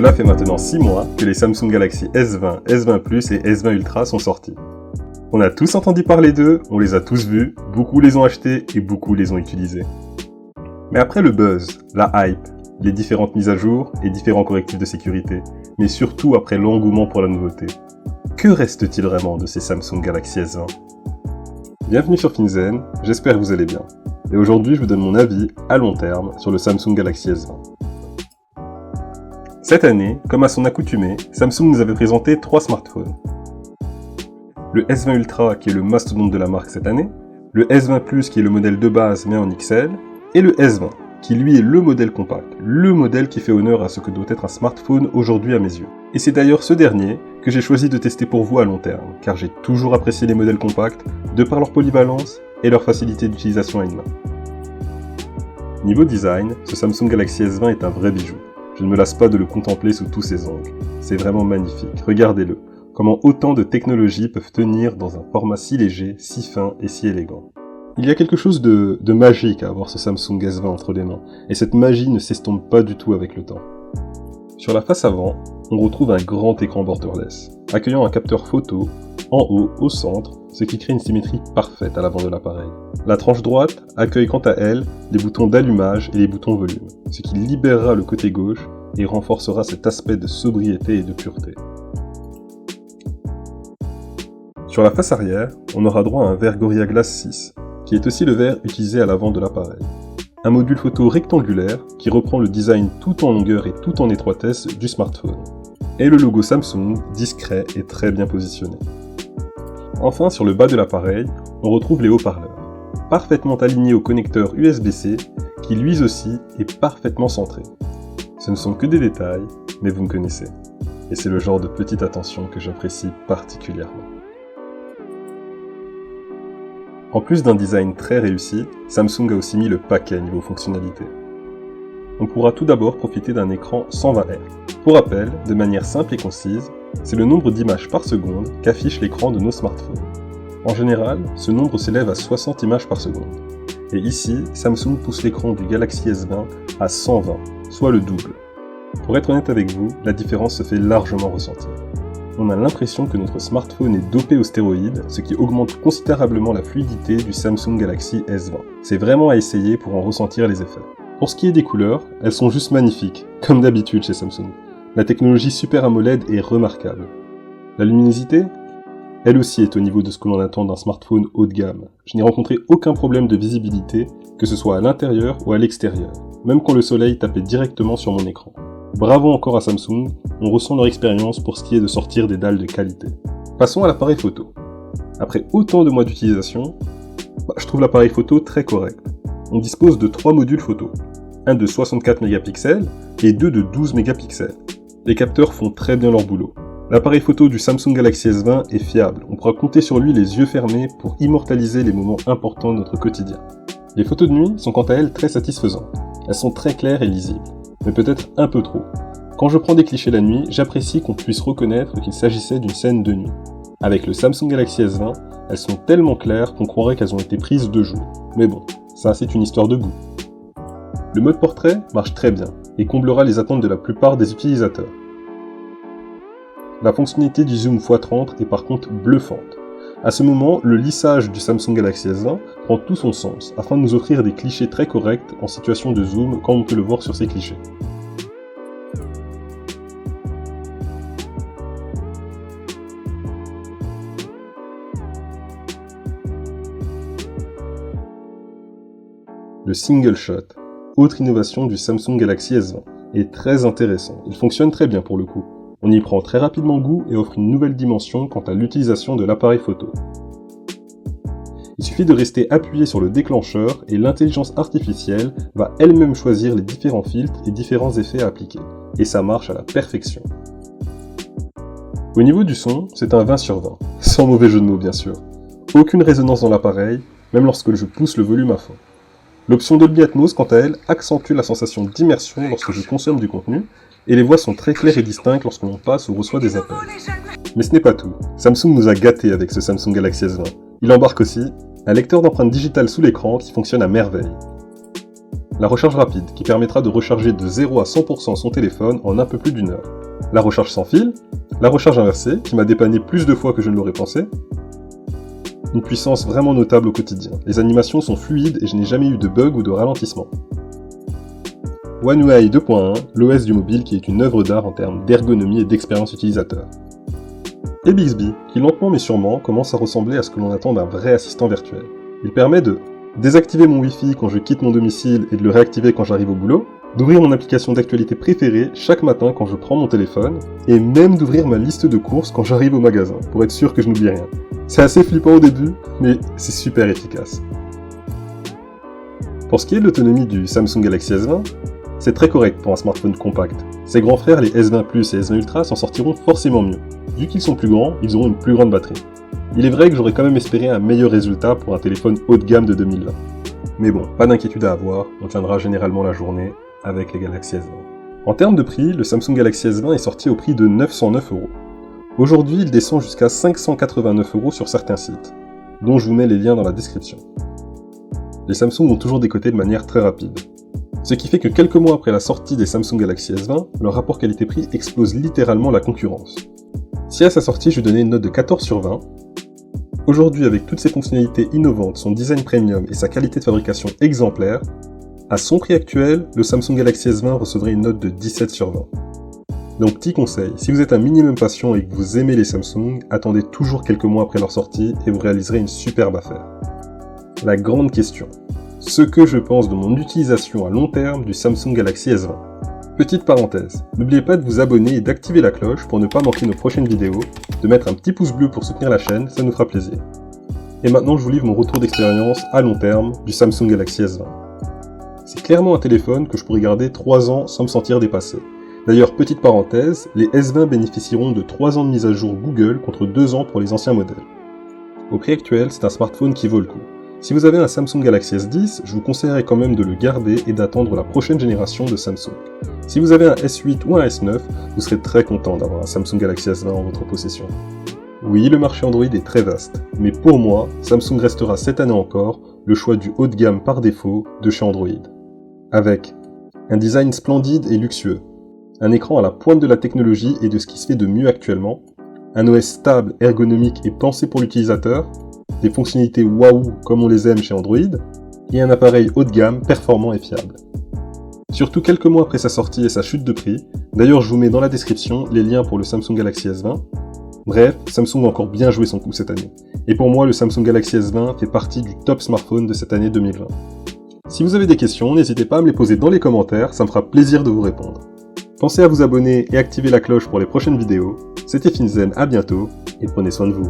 Cela fait maintenant 6 mois que les Samsung Galaxy S20, S20 Plus et S20 Ultra sont sortis. On a tous entendu parler d'eux, on les a tous vus, beaucoup les ont achetés et beaucoup les ont utilisés. Mais après le buzz, la hype, les différentes mises à jour et différents correctifs de sécurité, mais surtout après l'engouement pour la nouveauté, que reste-t-il vraiment de ces Samsung Galaxy S20 ? Bienvenue sur Finzen, j'espère que vous allez bien. Et aujourd'hui je vous donne mon avis à long terme sur le Samsung Galaxy S20. Cette année, comme à son accoutumée, Samsung nous avait présenté 3 smartphones. Le S20 Ultra qui est le mastodonte de la marque cette année, le S20 Plus qui est le modèle de base mais en XL, et le S20 qui lui est le modèle compact, le modèle qui fait honneur à ce que doit être un smartphone aujourd'hui à mes yeux. Et c'est d'ailleurs ce dernier que j'ai choisi de tester pour vous à long terme, car j'ai toujours apprécié les modèles compacts de par leur polyvalence et leur facilité d'utilisation à une main. Niveau design, ce Samsung Galaxy S20 est un vrai bijou. Je ne me lasse pas de le contempler sous tous ses angles. C'est vraiment magnifique, regardez-le. Comment autant de technologies peuvent tenir dans un format si léger, si fin et si élégant. Il y a quelque chose de magique à avoir ce Samsung S20 entre les mains, et cette magie ne s'estompe pas du tout avec le temps. Sur la face avant, on retrouve un grand écran borderless, accueillant un capteur photo, en haut, au centre, ce qui crée une symétrie parfaite à l'avant de l'appareil. La tranche droite accueille quant à elle les boutons d'allumage et les boutons volume, ce qui libérera le côté gauche et renforcera cet aspect de sobriété et de pureté. Sur la face arrière, on aura droit à un verre Gorilla Glass 6, qui est aussi le verre utilisé à l'avant de l'appareil. Un module photo rectangulaire qui reprend le design tout en longueur et tout en étroitesse du smartphone. Et le logo Samsung, discret et très bien positionné. Enfin, sur le bas de l'appareil, on retrouve les haut-parleurs, parfaitement alignés au connecteur USB-C, qui lui aussi est parfaitement centré. Ce ne sont que des détails, mais vous me connaissez. Et c'est le genre de petite attention que j'apprécie particulièrement. En plus d'un design très réussi, Samsung a aussi mis le paquet niveau fonctionnalité. On pourra tout d'abord profiter d'un écran 120 Hz. Pour rappel, de manière simple et concise, c'est le nombre d'images par seconde qu'affiche l'écran de nos smartphones. En général, ce nombre s'élève à 60 images par seconde. Et ici, Samsung pousse l'écran du Galaxy S20 à 120, soit le double. Pour être honnête avec vous, la différence se fait largement ressentir. On a l'impression que notre smartphone est dopé aux stéroïdes, ce qui augmente considérablement la fluidité du Samsung Galaxy S20. C'est vraiment à essayer pour en ressentir les effets. Pour ce qui est des couleurs, elles sont juste magnifiques, comme d'habitude chez Samsung. La technologie Super AMOLED est remarquable. La luminosité ? Elle aussi est au niveau de ce que l'on attend d'un smartphone haut de gamme. Je n'ai rencontré aucun problème de visibilité, que ce soit à l'intérieur ou à l'extérieur, même quand le soleil tapait directement sur mon écran. Bravo encore à Samsung, on ressent leur expérience pour ce qui est de sortir des dalles de qualité. Passons à l'appareil photo. Après autant de mois d'utilisation, je trouve l'appareil photo très correct. On dispose de 3 modules photo, un de 64 mégapixels et 2 de 12 mégapixels. Les capteurs font très bien leur boulot. L'appareil photo du Samsung Galaxy S20 est fiable, on pourra compter sur lui les yeux fermés pour immortaliser les moments importants de notre quotidien. Les photos de nuit sont quant à elles très satisfaisantes. Elles sont très claires et lisibles, mais peut-être un peu trop. Quand je prends des clichés la nuit, j'apprécie qu'on puisse reconnaître qu'il s'agissait d'une scène de nuit. Avec le Samsung Galaxy S20, elles sont tellement claires qu'on croirait qu'elles ont été prises de jour. Mais bon, ça c'est une histoire de goût. Le mode portrait marche très bien et comblera les attentes de la plupart des utilisateurs. La fonctionnalité du zoom x30 est par contre bluffante. À ce moment, le lissage du Samsung Galaxy S20 prend tout son sens afin de nous offrir des clichés très corrects en situation de zoom comme on peut le voir sur ces clichés. Le single shot, autre innovation du Samsung Galaxy S20, est très intéressant. Il fonctionne très bien pour le coup. On y prend très rapidement goût et offre une nouvelle dimension quant à l'utilisation de l'appareil photo. Il suffit de rester appuyé sur le déclencheur et l'intelligence artificielle va elle-même choisir les différents filtres et différents effets à appliquer. Et ça marche à la perfection. Au niveau du son, c'est un 20 sur 20, sans mauvais jeu de mots bien sûr. Aucune résonance dans l'appareil, même lorsque je pousse le volume à fond. L'option Dolby Atmos, quant à elle, accentue la sensation d'immersion lorsque je consomme du contenu, et les voix sont très claires et distinctes lorsque l'on passe ou reçoit des appels. Mais ce n'est pas tout. Samsung nous a gâtés avec ce Samsung Galaxy S20. Il embarque aussi un lecteur d'empreintes digitales sous l'écran qui fonctionne à merveille. La recharge rapide, qui permettra de recharger de 0 à 100% son téléphone en un peu plus d'1 heure. La recharge sans fil, la recharge inversée, qui m'a dépanné plus de fois que je ne l'aurais pensé. Une puissance vraiment notable au quotidien. Les animations sont fluides et je n'ai jamais eu de bug ou de ralentissement. One UI 2.1, l'OS du mobile qui est une œuvre d'art en termes d'ergonomie et d'expérience utilisateur. Et Bixby, qui lentement mais sûrement commence à ressembler à ce que l'on attend d'un vrai assistant virtuel. Il permet de désactiver mon Wi-Fi quand je quitte mon domicile et de le réactiver quand j'arrive au boulot, d'ouvrir mon application d'actualité préférée chaque matin quand je prends mon téléphone, et même d'ouvrir ma liste de courses quand j'arrive au magasin, pour être sûr que je n'oublie rien. C'est assez flippant au début, mais c'est super efficace. Pour ce qui est de l'autonomie du Samsung Galaxy S20, c'est très correct pour un smartphone compact. Ses grands frères, les S20 Plus et S20 Ultra, s'en sortiront forcément mieux. Vu qu'ils sont plus grands, ils auront une plus grande batterie. Il est vrai que j'aurais quand même espéré un meilleur résultat pour un téléphone haut de gamme de 2020. Mais bon, pas d'inquiétude à avoir, on tiendra généralement la journée avec les Galaxy S20. En termes de prix, le Samsung Galaxy S20 est sorti au prix de 909 €. Aujourd'hui, il descend jusqu'à 589 € sur certains sites, dont je vous mets les liens dans la description. Les Samsung ont toujours décoté de manière très rapide. Ce qui fait que quelques mois après la sortie des Samsung Galaxy S20, leur rapport qualité-prix explose littéralement la concurrence. Si à sa sortie je lui donnais une note de 14 sur 20, aujourd'hui avec toutes ses fonctionnalités innovantes, son design premium et sa qualité de fabrication exemplaire, à son prix actuel, le Samsung Galaxy S20 recevrait une note de 17 sur 20. Donc petit conseil, si vous êtes un minimum patient et que vous aimez les Samsung, attendez toujours quelques mois après leur sortie et vous réaliserez une superbe affaire. La grande question, ce que je pense de mon utilisation à long terme du Samsung Galaxy S20. Petite parenthèse, n'oubliez pas de vous abonner et d'activer la cloche pour ne pas manquer nos prochaines vidéos, de mettre un petit pouce bleu pour soutenir la chaîne, ça nous fera plaisir. Et maintenant je vous livre mon retour d'expérience à long terme du Samsung Galaxy S20. C'est clairement un téléphone que je pourrais garder 3 ans sans me sentir dépassé. D'ailleurs, petite parenthèse, les S20 bénéficieront de 3 ans de mise à jour Google contre 2 ans pour les anciens modèles. Au prix actuel, c'est un smartphone qui vaut le coup. Si vous avez un Samsung Galaxy S10, je vous conseillerais quand même de le garder et d'attendre la prochaine génération de Samsung. Si vous avez un S8 ou un S9, vous serez très content d'avoir un Samsung Galaxy S20 en votre possession. Oui, le marché Android est très vaste, mais pour moi, Samsung restera cette année encore le choix du haut de gamme par défaut de chez Android. Avec un design splendide et luxueux, un écran à la pointe de la technologie et de ce qui se fait de mieux actuellement, un OS stable, ergonomique et pensé pour l'utilisateur, des fonctionnalités waouh comme on les aime chez Android, et un appareil haut de gamme, performant et fiable. Surtout quelques mois après sa sortie et sa chute de prix, d'ailleurs je vous mets dans la description les liens pour le Samsung Galaxy S20. Bref, Samsung a encore bien joué son coup cette année. Et pour moi, le Samsung Galaxy S20 fait partie du top smartphone de cette année 2020. Si vous avez des questions, n'hésitez pas à me les poser dans les commentaires, ça me fera plaisir de vous répondre. Pensez à vous abonner et activer la cloche pour les prochaines vidéos. C'était Finzen, à bientôt, et prenez soin de vous.